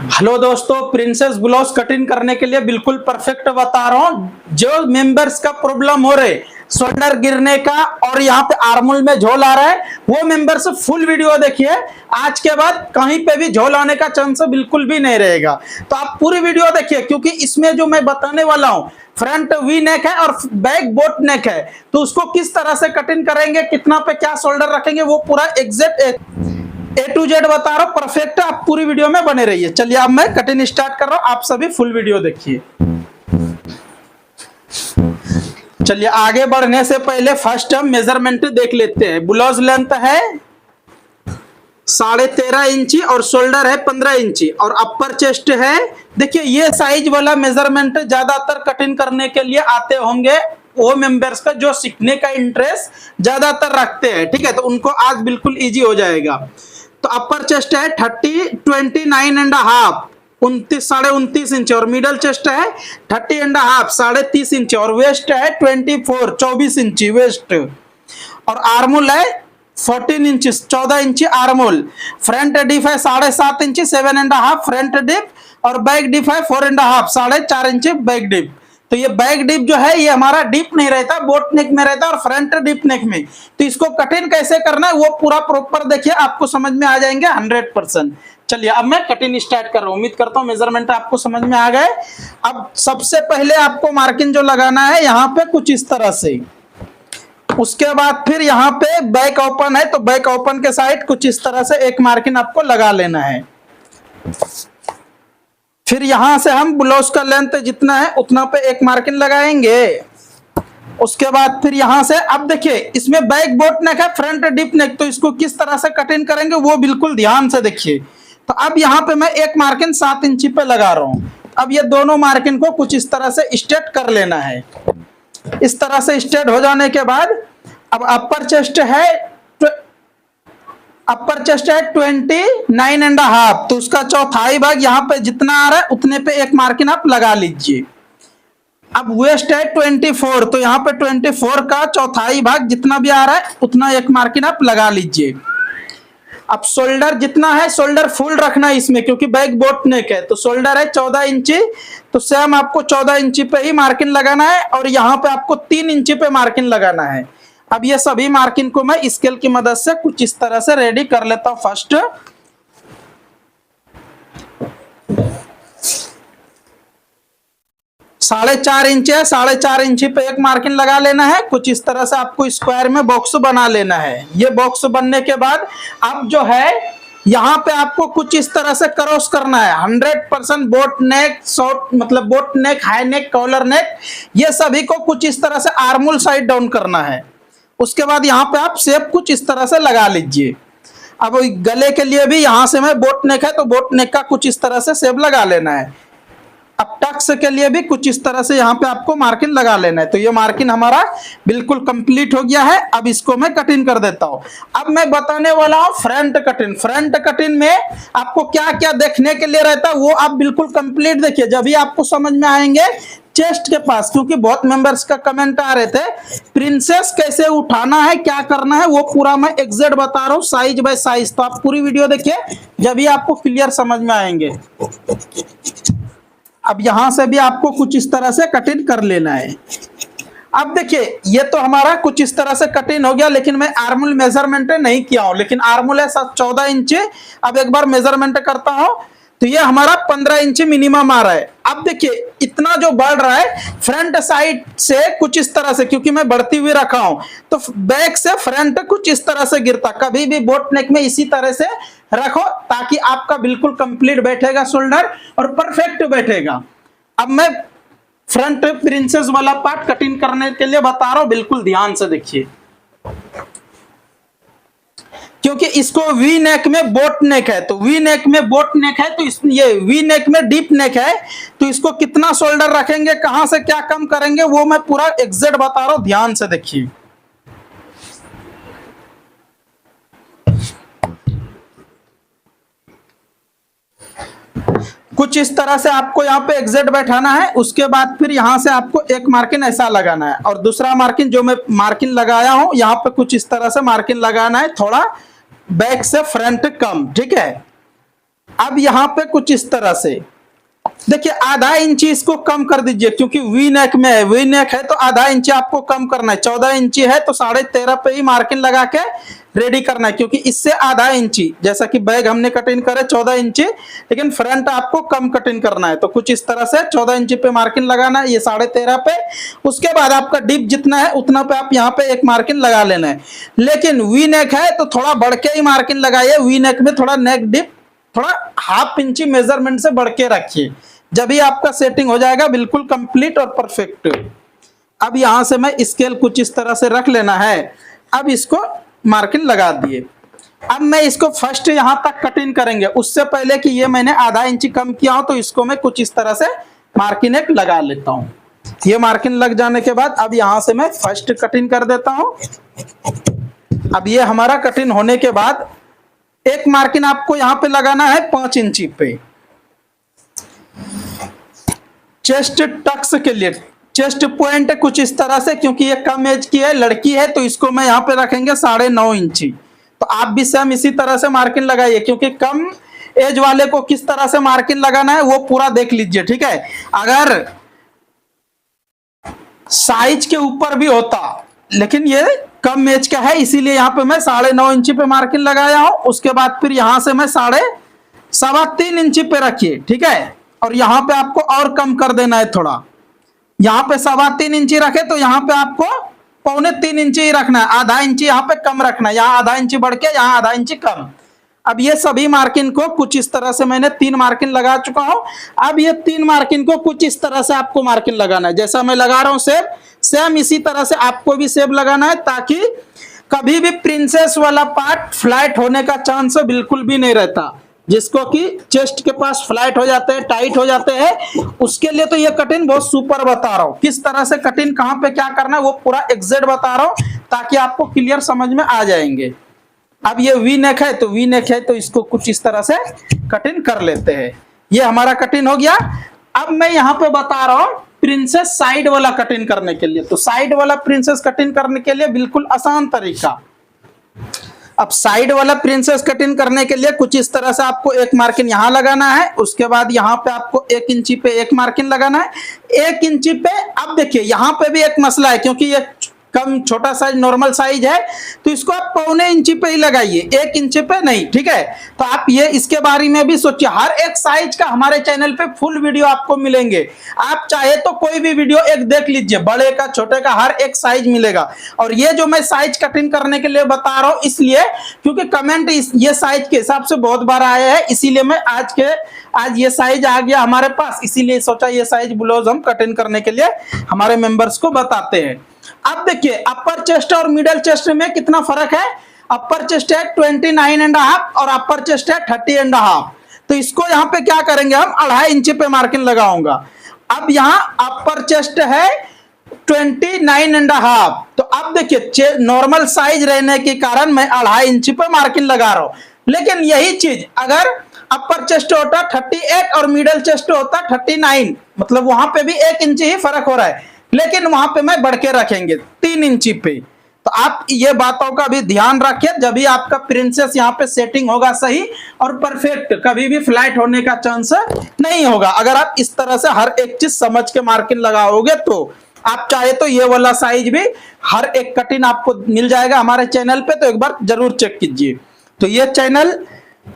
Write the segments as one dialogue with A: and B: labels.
A: Hello दोस्तों, princess blouse cutting करने के लिए बिल्कुल परफेक्ट बता रहा हूँ। जो मेंबर्स का प्रॉब्लम हो रहे, शोल्डर गिरने का और यहाँ पे आर्मोल में झोल आ रहा है, वो मेंबर्स फुल वीडियो देखिए। आज के बाद कहीं पे भी झोल आने का चांस बिल्कुल भी नहीं रहेगा। तो आप पूरी वीडियो देखिए, क्योंकि इसमें जो मैं बताने वाला हूँ, फ्रंट वी नेक है और बैक बोट नेक है, तो उसको किस तरह से कटिंग करेंगे, कितना पे क्या शोल्डर रखेंगे, वो पूरा एग्जैक्ट A to Z बता रहा हूँ, परफेक्ट। आप पूरी वीडियो में बने रहिए। चलिए अब मैं कटिंग स्टार्ट कर रहा हूँ, आप सभी फुल वीडियो देखिए। चलिए आगे बढ़ने से पहले फर्स्ट हम मेजरमेंट देख लेते हैं। ब्लाउज लेंथ है 13.5 इंची और शोल्डर है 15 इंची और अपर चेस्ट है। देखिए ये साइज वाला मेजरमेंट ज्यादातर कटिंग करने के लिए आते होंगे वो मेंबर्स का जो सीखने का इंटरेस्ट ज्यादातर रखते हैं, ठीक है, तो उनको आज बिल्कुल इजी हो जाएगा। तो अपर चेस्ट है 29.5 29.5 इंच और मिडल चेस्ट है 30.5 30.5 इंच और वेस्ट है 24 इंची वेस्ट और आर्मोल है 14 इंच 14 इंची आर्मोल। फ्रंट डिप है 7.5 इंची 7.5 फ्रंट डिप और बैक डिप है 4.5 4.5 इंची बैक डिप। तो ये बैक डिप जो है ये हमारा डिप नहीं रहता, बोट नेक में रहता है और फ्रंट डिप नेक में। तो इसको कटिंग कैसे करना है वो पूरा प्रॉपर देखिए, आपको समझ में आ जाएंगे 100%। चलिए अब मैं कटिंग स्टार्ट कर रहा हूँ। उम्मीद करता हूँ मेजरमेंट आपको समझ में आ गए। अब सबसे पहले आपको मार्किंग जो लगाना है यहाँ पे कुछ इस तरह से, उसके बाद फिर यहाँ पे बैक ओपन है तो बैक ओपन के साइड कुछ इस तरह से एक मार्किंग आपको लगा लेना है। फिर यहां से हम ब्लाउज का लेंथ जितना है उतना पे एक मार्किंग लगाएंगे। उसके बाद फिर यहां से अब देखिए इसमें बैक बोट नेक है फ्रंट डिप नेक, तो इसको किस तरह से कटिंग करेंगे वो बिल्कुल ध्यान से देखिए। तो अब यहाँ पे मैं एक मार्किंग 7 इंची पे लगा रहा हूं। अब ये दोनों मार्किंग को कुछ इस तरह से स्ट्रेट कर लेना है। इस तरह से स्ट्रेट हो जाने के बाद अब अपर चेस्ट है 29.5, तो उसका चौथाई भाग यहाँ पे जितना आ रहा है उतने पे एक मार्किंग आप लगा लीजिए। अब वेस्ट है 24, तो यहाँ पे 24 का चौथाई भाग जितना भी आ रहा है उतना एक मार्किंग आप लगा लीजिए। अब शोल्डर जितना है, शोल्डर फुल रखना है इसमें, क्योंकि बैक बोट नेक है। तो शोल्डर है 14 इंची, तो सेम आपको 14 इंची पे ही मार्किंग लगाना है और यहाँ पे आपको 3 इंची पे मार्किंग लगाना है। अब ये सभी मार्किंग को मैं स्केल की मदद से कुछ इस तरह से रेडी कर लेता हूं। फर्स्ट 4.5 इंच है, 4.5 इंची पे एक मार्किंग लगा लेना है। कुछ इस तरह से आपको स्क्वायर में बॉक्स बना लेना है। ये बॉक्स बनने के बाद अब जो है यहाँ पे आपको कुछ इस तरह से क्रॉस करना है। 100% बोट नेक, शॉर्ट मतलब boat neck, high neck, collar neck, ये सभी को कुछ इस तरह से आर्मोल साइड डाउन करना है। उसके बाद यहाँ पे आप शेप कुछ इस तरह से लगा लीजिए। अब गले के लिए भी यहाँ से मैं बोट नेक है तो बोट नेक का कुछ इस तरह से शेप लगा लेना है। अब टक्स के लिए भी कुछ इस तरह से यहाँ पे आपको मार्किंग लगा लेना है। तो ये मार्किंग हमारा बिल्कुल कंप्लीट हो गया है। अब इसको मैं कटिंग कर देता हूँ। अब मैं बताने वाला हूँ फ्रंट कटिंग। फ्रंट कटिंग में आपको क्या क्या देखने के लिए रहता है वो आप बिल्कुल कंप्लीट देखिए, जब भी आपको समझ में आएंगे चेस्ट के पास। क्योंकि बहुत मेंबर्स का कमेंट आ रहे थे प्रिंसेस कैसे उठाना है, क्या करना है, वो पूरा मैं एग्जैक्ट बता रहा हूँ साइज बाय साइज। तो आप पूरी वीडियो देखिए, जब भी आपको क्लियर समझ में आएंगे। अब यहां से भी आपको कुछ इस तरह से कटिंग कर लेना है। अब देखिए ये तो हमारा कुछ इस तरह से कटिंग हो गया, लेकिन मैं आर्मोल मेजरमेंट नहीं किया हूं, लेकिन आर्मोल है 14 इंच। अब एक बार मेजरमेंट करता हूं तो ये हमारा 15 इंच मिनिमम आ रहा है। अब देखिए इतना जो बढ़ रहा है फ्रंट साइड से कुछ इस तरह से, क्योंकि मैं बढ़ती हुई रखा हूं तो बैक से फ्रंट कुछ इस तरह से गिरता। कभी भी बोट नेक में इसी तरह से रखो ताकि आपका बिल्कुल कंप्लीट बैठेगा शोल्डर और परफेक्ट बैठेगा। अब मैं फ्रंट प्रिंसेस वाला पार्ट कटिंग करने के लिए बता रहा हूं, बिल्कुल ध्यान से देखिए। क्योंकि इसको वी नेक में बोट नेक है, तो वी नेक में बोट नेक है, तो ये वी नेक में डीप नेक है, तो इसको कितना शोल्डर रखेंगे, कहां से क्या कम करेंगे वो मैं पूरा एग्जैक्ट बता रहा हूं, ध्यान से देखिए। कुछ इस तरह से आपको यहाँ पे एग्जैक्ट बैठाना है। उसके बाद फिर यहाँ से आपको एक मार्किंग ऐसा लगाना है और दूसरा मार्किंग जो मैं मार्किंग लगाया हूं यहाँ पे कुछ इस तरह से मार्किंग लगाना है, थोड़ा बैक से फ्रंट कम, ठीक है। अब यहाँ पे कुछ इस तरह से देखिए, आधा इंची इसको कम कर दीजिए, क्योंकि वी नेक में है, वी नेक है तो आधा इंची आपको कम करना है। 14 इंची है तो 13.5 पे ही मार्किंग लगा के रेडी करना है, क्योंकि इससे आधा इंची, जैसा कि बैग हमने कटिंग करे 14 इंची, लेकिन फ्रंट आपको कम कटिंग करना है। तो कुछ इस तरह से 14 इंची पे मार्किंग लगाना है, ये 13.5 पे। उसके बाद आपका डिप जितना है उतना पे आप यहाँ पे एक मार्किंग लगा लेना है। लेकिन वी नेक है तो थोड़ा बढ़ के ही मार्किंग लगाइए। वी नेक में थोड़ा नेक डिप थोड़ा ½ इंची मेजरमेंट से बढ़ के रखिए, जब ही आपका सेटिंग हो जाएगा बिल्कुल कंप्लीट और परफेक्ट। अब यहां से मैं स्केल कुछ इस तरह से रख लेना है। अब इसको मार्किंग लगा दिए। अब मैं इसको फर्स्ट यहां तक कटिंग करेंगे, उससे पहले कि ये मैंने आधा इंची कम किया हो, तो इसको मैं कुछ इस तरह से मार्किंग एक लगा लेता हूं। ये मार्किंग लग जाने के बाद अब यहां से मैं फर्स्ट कटिंग कर देता हूं। अब ये हमारा कटिंग होने के बाद एक मार्किंग आपको यहां पे लगाना है 5 इंची पे। चेस्ट टक्स के लिए चेस्ट पॉइंट कुछ इस तरह से, क्योंकि ये कम एज की है, लड़की है, तो इसको मैं यहाँ पे रखेंगे 9.5 इंची। तो आप भी सेम इसी तरह से मार्किंग लगाइए, क्योंकि कम एज वाले को किस तरह से मार्किंग लगाना है वो पूरा देख लीजिए, ठीक है। अगर साइज के ऊपर भी होता, लेकिन ये कम एज का है, इसीलिए यहाँ पे मैं 9.5 इंची पे मार्किंग लगाया हूं। उसके बाद फिर यहां से मैं 3.25 इंची पे रखिए, ठीक है। और यहाँ पे आपको और कम कर देना है थोड़ा, यहाँ पे 3.25 इंची रखे तो यहाँ पे आपको 3.25 इंची ही रखना है, आधा इंची यहाँ पे कम रखना है, यहाँ आधा इंची बढ़ के यहाँ आधा इंची कम। अब ये सभी मार्किंग को कुछ इस तरह से मैंने 3 मार्किंग लगा चुका हूं। अब ये 3 मार्किंग को कुछ इस तरह से आपको मार्किंग लगाना है, जैसा मैं लगा रहा हूं सेम इसी तरह से आपको भी सेम लगाना है, ताकि कभी भी प्रिंसेस वाला पार्ट फ्लैट होने का चांस बिल्कुल भी नहीं रहता। जिसको कि चेस्ट के पास फ्लैट हो जाते हैं, टाइट हो जाते हैं, उसके लिए तो ये कटिंग बहुत सुपर बता रहा हूं। किस तरह से कटिंग कहां पे क्या करना है वो पूरा एग्जैक्ट बता रहा हूं, ताकि आपको क्लियर समझ में आ जाएंगे। अब ये वी नेक है तो वी नेक है तो इसको कुछ इस तरह से कटिंग कर लेते हैं। ये हमारा कटिंग हो गया। अब मैं यहाँ पे बता रहा हूँ प्रिंसेस साइड वाला कटिंग करने के लिए। तो साइड वाला प्रिंसेस कटिंग करने के लिए बिल्कुल आसान तरीका। अब साइड वाला प्रिंसेस कटिंग करने के लिए कुछ इस तरह से आपको एक मार्किंग यहाँ लगाना है। उसके बाद यहाँ पे आपको 1 इंची पे एक मार्किंग लगाना है। 1 इंची पे अब देखिए यहाँ पे भी एक मसला है, क्योंकि ये कम छोटा साइज नॉर्मल साइज है, तो इसको आप 1.25 इंची पे ही लगाइए, 1 इंची पे नहीं, ठीक है। तो आप ये इसके बारे में भी सोचिए। हर एक साइज का हमारे चैनल पे फुल वीडियो आपको मिलेंगे। आप चाहे तो कोई भी वीडियो एक देख लीजिए, बड़े का छोटे का हर एक साइज मिलेगा। और ये जो मैं साइज कटिंग करने के लिए बता रहा हूँ इसलिए क्योंकि कमेंट ये साइज के हिसाब से बहुत बार आया है, इसीलिए मैं आज ये साइज आ गया हमारे पास, इसीलिए सोचा ये साइज ब्लाउज हम कटिंग करने के लिए हमारे मेंबर्स को बताते हैं। अब देखिए अपर चेस्ट और मिडल चेस्ट में कितना फर्क है। अपर चेस्ट है 29.5 और अपर चेस्ट है 30.5। तो इसको यहाँ पे क्या करेंगे हम 2.5 इंची पे मार्किंग लगाऊंगा। अब यहाँ अपर चेस्ट है 29.5। तो अब देखिए नॉर्मल साइज रहने के कारण मैं 2.5 इंची पे मार्किंग लगा रहा हूं, लेकिन यही चीज अगर अपर चेस्ट होता 38 और मिडल चेस्ट होता 39, मतलब वहां पे भी 1 इंची ही फर्क हो रहा है, लेकिन वहां पे मैं बढ़ के रखेंगे 3 इंची पे। तो आप ये बातों का भी ध्यान रखिए, जब भी आपका प्रिंसेस यहाँ पे सेटिंग होगा सही और परफेक्ट, कभी भी फ्लैट होने का चांस नहीं होगा। अगर आप इस तरह से हर एक चीज समझ के मार्किंग लगाओगे तो आप चाहे तो ये वाला साइज भी हर एक कटिंग आपको मिल जाएगा हमारे चैनल पे, तो एक बार जरूर चेक कीजिए। तो ये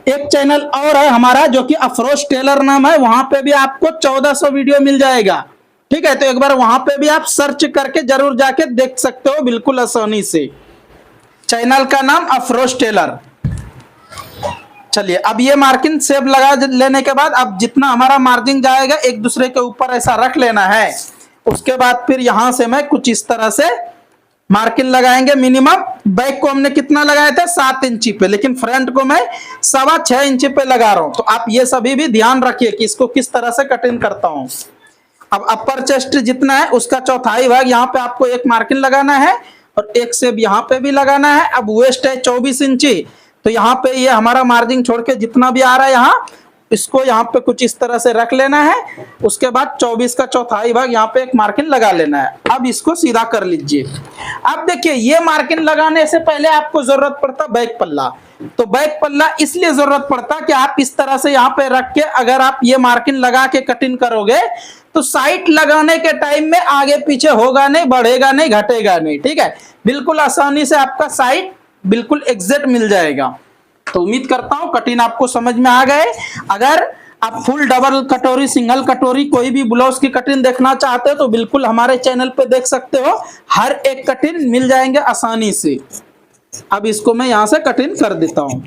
A: एक चैनल और है हमारा जो कि अफरोज टेलर नाम है, वहां पे भी आपको 1400 वीडियो मिल जाएगा, ठीक है। तो एक बार वहां पे भी आप सर्च करके जरूर जाके देख सकते हो बिल्कुल आसानी से। चैनल का नाम अफरोज टेलर। चलिए अब ये मार्किंग सेब लगा लेने के बाद अब जितना हमारा मार्जिन जाएगा एक दूसरे के ऊपर ऐसा रख लेना है। उसके बाद फिर यहां से मैं कुछ इस तरह से मार्किंग लगाएंगे। मिनिमम बैक को हमने कितना लगाया था 7 इंची पे, लेकिन फ्रंट को मैं 6.25 इंची पे लगा रहा हूं। तो आप ये सभी भी ध्यान रखिए कि इसको किस तरह से कटिंग करता हूं। अब अपर चेस्ट जितना है उसका 1/4 भाग यहाँ पे आपको एक मार्किंग लगाना है और एक सेब यहाँ पे भी लगाना है। अब वेस्ट है 24 इंची, तो यहाँ पे ये हमारा मार्जिन छोड़ के जितना भी आ रहा है यहाँ इसको यहाँ पे कुछ इस तरह से रख लेना है। उसके बाद 24 का चौथाई भाग यहाँ पे एक मार्किंग लगा लेना है। अब इसको सीधा कर लीजिए। अब देखिए ये मार्किंग लगाने से पहले आपको जरूरत पड़ता बैक पल्ला। तो बैक पल्ला इसलिए जरूरत पड़ता कि आप इस तरह से यहाँ पे रख के अगर आप ये मार्किंग लगा के कटिंग करोगे तो साइट लगाने के टाइम में आगे पीछे होगा नहीं, बढ़ेगा नहीं, घटेगा नहीं। ठीक है, बिल्कुल आसानी से आपका साइट बिल्कुल एग्जैक्ट मिल जाएगा। तो उम्मीद करता हूं कटिंग आपको समझ में आ गए। अगर आप फुल डबल कटोरी, सिंगल कटोरी, कोई भी ब्लाउज की कटिंग देखना चाहते हो तो बिल्कुल हमारे चैनल पे देख सकते हो। हर एक कटिंग मिल जाएंगे आसानी से। अब इसको मैं यहां से कटिंग कर देता हूं।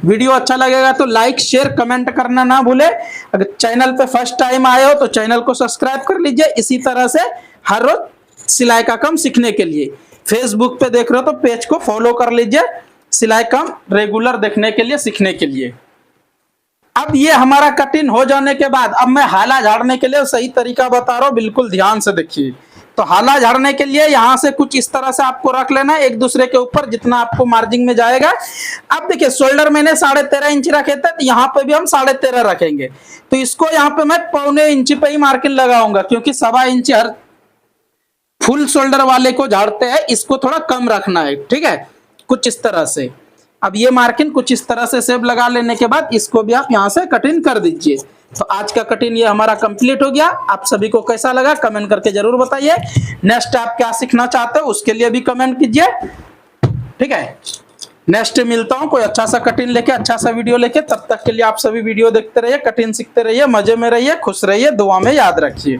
A: वीडियो अच्छा लगेगा तो लाइक, शेयर, कमेंट करना ना भूले। अगर चैनल पे फर्स्ट टाइम आए हो तो चैनल को सब्सक्राइब कर लीजिए। इसी तरह से हर रोज सिलाई का काम सीखने के लिए फेसबुक पे देख रहे हो तो पेज को फॉलो कर लीजिए, सिलाई काम रेगुलर देखने के लिए, सीखने के लिए। अब ये हमारा कटिंग हो जाने के बाद अब मैं हाला झाड़ने के लिए सही तरीका बता रहा हूं, बिल्कुल ध्यान से देखिए। तो हाला झाड़ने के लिए यहां से कुछ इस तरह से आपको रख लेना है एक दूसरे के ऊपर जितना आपको मार्जिन में जाएगा। अब देखिए शोल्डर मैंने 13.5 इंच रखे थे, तो यहाँ पे भी हम 13.5 रखेंगे। तो इसको यहाँ पे मैं 1.25 इंच पे ही मार्किंग लगाऊंगा, क्योंकि 1.25 इंच हर फुल शोल्डर वाले को झाड़ते हैं, इसको थोड़ा कम रखना है। ठीक है, कुछ इस तरह से। अब ये मार्किंग कुछ इस तरह से शेप लगा लेने के बाद इसको भी आप यहाँ से कटिंग कर दीजिए। तो आज का कटिंग ये हमारा कंप्लीट हो गया। आप सभी को कैसा लगा कमेंट करके जरूर बताइए। नेक्स्ट आप क्या सीखना चाहते हो उसके लिए भी कमेंट कीजिए। ठीक है, नेक्स्ट मिलता हूँ कोई अच्छा सा कटिंग लेके, अच्छा सा वीडियो लेके। तब तक के लिए आप सभी वीडियो देखते रहिए, कटिंग सीखते रहिए, मजे में रहिए, खुश रहिए, दुआ में याद रखिए।